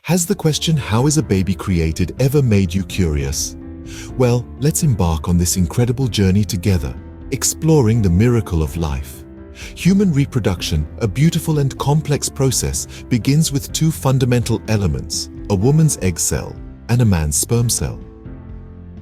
Has the question, how is a baby created, ever made you curious? Well, let's embark on this incredible journey together, exploring the miracle of life. Human reproduction, a beautiful and complex process, begins with two fundamental elements: a woman's egg cell and a man's sperm cell.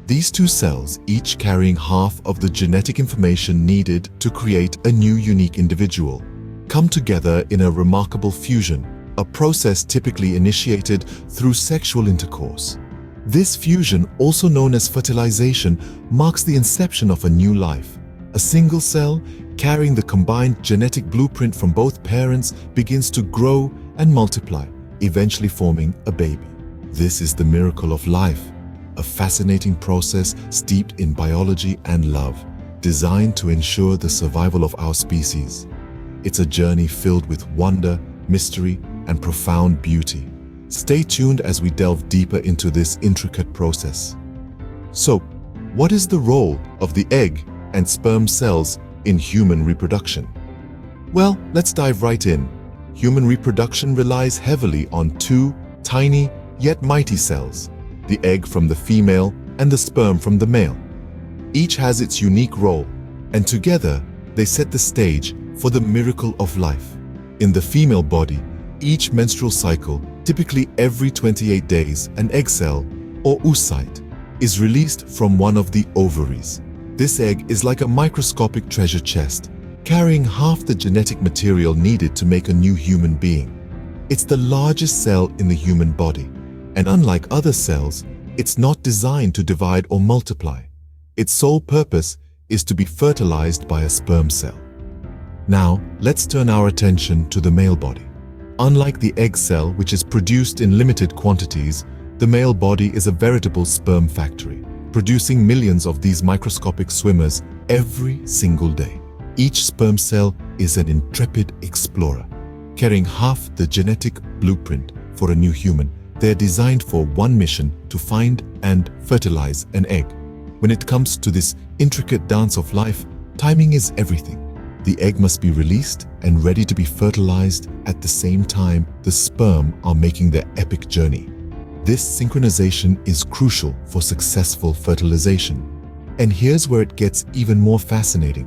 These two cells, each carrying half of the genetic information needed to create a new unique individual, come together in a remarkable fusion, a process typically initiated through sexual intercourse. This fusion, also known as fertilization, marks the inception of a new life. A single cell, carrying the combined genetic blueprint from both parents, begins to grow and multiply, eventually forming a baby. This is the miracle of life, a fascinating process steeped in biology and love, designed to ensure the survival of our species. It's a journey filled with wonder, mystery, and profound beauty. Stay tuned as we delve deeper into this intricate process. So, what is the role of the egg and sperm cells in human reproduction? Well, let's dive right in. Human reproduction relies heavily on two tiny yet mighty cells, the egg from the female and the sperm from the male. Each has its unique role, and together they set the stage for the miracle of life. In the female body, each menstrual cycle, typically every 28 days, an egg cell, or oocyte, is released from one of the ovaries. This egg is like a microscopic treasure chest, carrying half the genetic material needed to make a new human being. It's the largest cell in the human body, and unlike other cells, it's not designed to divide or multiply. Its sole purpose is to be fertilized by a sperm cell. Now, let's turn our attention to the male body. Unlike the egg cell, which is produced in limited quantities, the male body is a veritable sperm factory, producing millions of these microscopic swimmers every single day. Each sperm cell is an intrepid explorer, carrying half the genetic blueprint for a new human. They're designed for one mission: to find and fertilize an egg. When it comes to this intricate dance of life, timing is everything. The egg must be released and ready to be fertilized at the same time the sperm are making their epic journey. This synchronization is crucial for successful fertilization. And here's where it gets even more fascinating.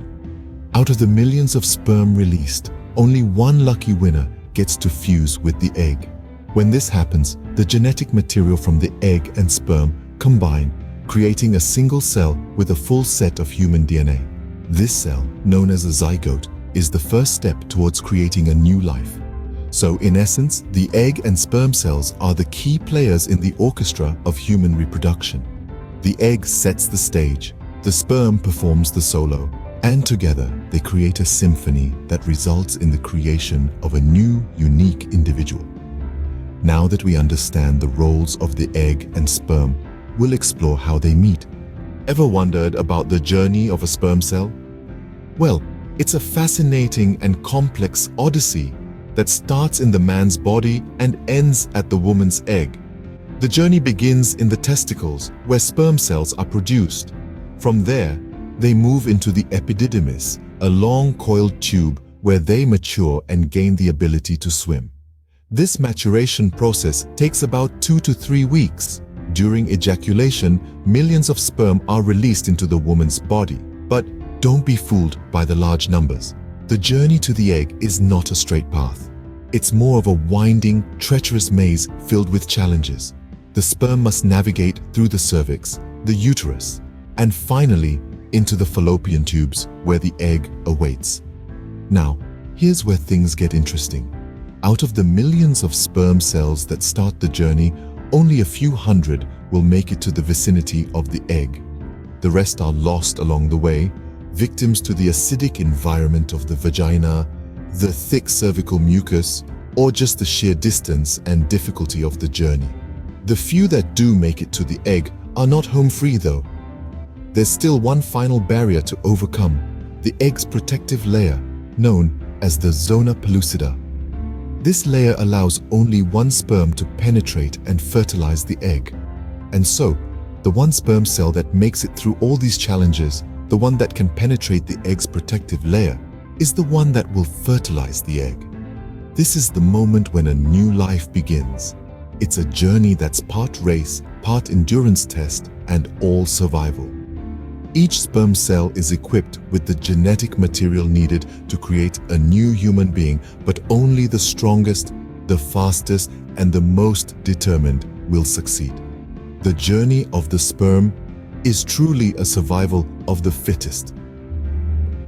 Out of the millions of sperm released, only one lucky winner gets to fuse with the egg. When this happens, the genetic material from the egg and sperm combine, creating a single cell with a full set of human DNA. This cell, known as a zygote, is the first step towards creating a new life. So, in essence, the egg and sperm cells are the key players in the orchestra of human reproduction. The egg sets the stage, the sperm performs the solo, and together they create a symphony that results in the creation of a new, unique individual. Now that we understand the roles of the egg and sperm, we'll explore how they meet. Ever wondered about the journey of a sperm cell? Well, it's a fascinating and complex odyssey that starts in the man's body and ends at the woman's egg. The journey begins in the testicles, where sperm cells are produced. From there, they move into the epididymis, a long coiled tube where they mature and gain the ability to swim. This maturation process takes about 2 to 3 weeks. During ejaculation, millions of sperm are released into the woman's body. But don't be fooled by the large numbers. The journey to the egg is not a straight path. It's more of a winding, treacherous maze filled with challenges. The sperm must navigate through the cervix, the uterus, and finally into the fallopian tubes where the egg awaits. Now, here's where things get interesting. Out of the millions of sperm cells that start the journey, only a few hundred will make it to the vicinity of the egg. The rest are lost along the way, victims to the acidic environment of the vagina, the thick cervical mucus, or just the sheer distance and difficulty of the journey. The few that do make it to the egg are not home free though. There's still one final barrier to overcome: the egg's protective layer, known as the zona pellucida. This layer allows only one sperm to penetrate and fertilize the egg. And so, the one sperm cell that makes it through all these challenges, the one that can penetrate the egg's protective layer, is the one that will fertilize the egg. This is the moment when a new life begins. It's a journey that's part race, part endurance test, and all survival. Each sperm cell is equipped with the genetic material needed to create a new human being, but only the strongest, the fastest, and the most determined will succeed. The journey of the sperm is truly a survival of the fittest.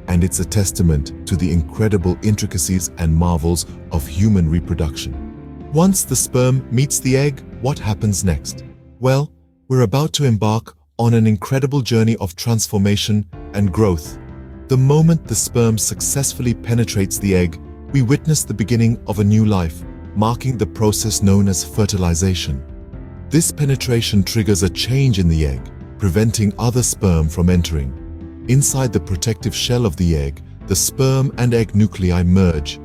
And it's a testament to the incredible intricacies and marvels of human reproduction. Once the sperm meets the egg, what happens next? Well, we're about to embark on an incredible journey of transformation and growth. The moment the sperm successfully penetrates the egg, we witness the beginning of a new life, marking the process known as fertilization. This penetration triggers a change in the egg, preventing other sperm from entering. Inside the protective shell of the egg, the sperm and egg nuclei merge.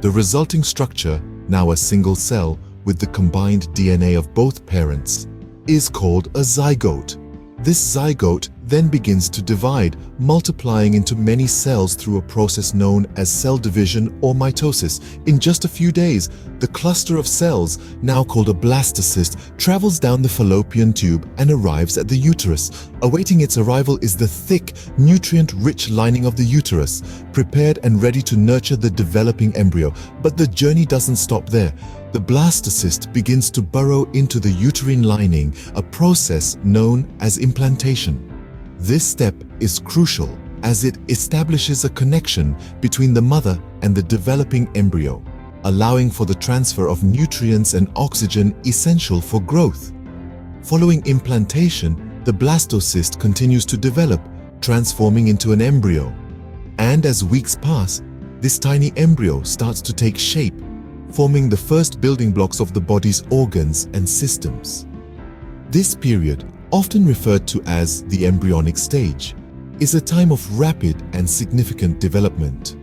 The resulting structure, now a single cell with the combined DNA of both parents, is called a zygote. This zygote then begins to divide, multiplying into many cells through a process known as cell division or mitosis. In just a few days, the cluster of cells, now called a blastocyst, travels down the fallopian tube and arrives at the uterus. Awaiting its arrival is the thick, nutrient-rich lining of the uterus, prepared and ready to nurture the developing embryo. But the journey doesn't stop there. The blastocyst begins to burrow into the uterine lining, a process known as implantation. This step is crucial as it establishes a connection between the mother and the developing embryo, allowing for the transfer of nutrients and oxygen essential for growth. Following implantation, the blastocyst continues to develop, transforming into an embryo. And as weeks pass, this tiny embryo starts to take shape, forming the first building blocks of the body's organs and systems. This period, often referred to as the embryonic stage, is a time of rapid and significant development.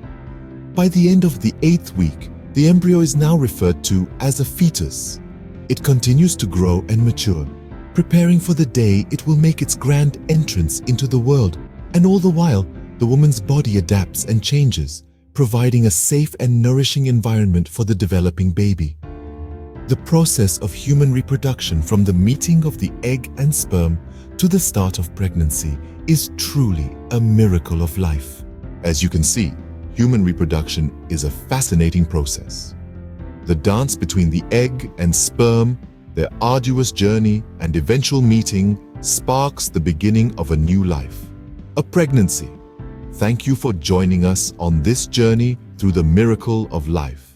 By the end of the 8th week, the embryo is now referred to as a fetus. It continues to grow and mature, preparing for the day it will make its grand entrance into the world. And all the while, the woman's body adapts and changes, providing a safe and nourishing environment for the developing baby. The process of human reproduction, from the meeting of the egg and sperm to the start of pregnancy, is truly a miracle of life. As you can see, human reproduction is a fascinating process. The dance between the egg and sperm, their arduous journey and eventual meeting, sparks the beginning of a new life, a pregnancy. Thank you for joining us on this journey through the miracle of life.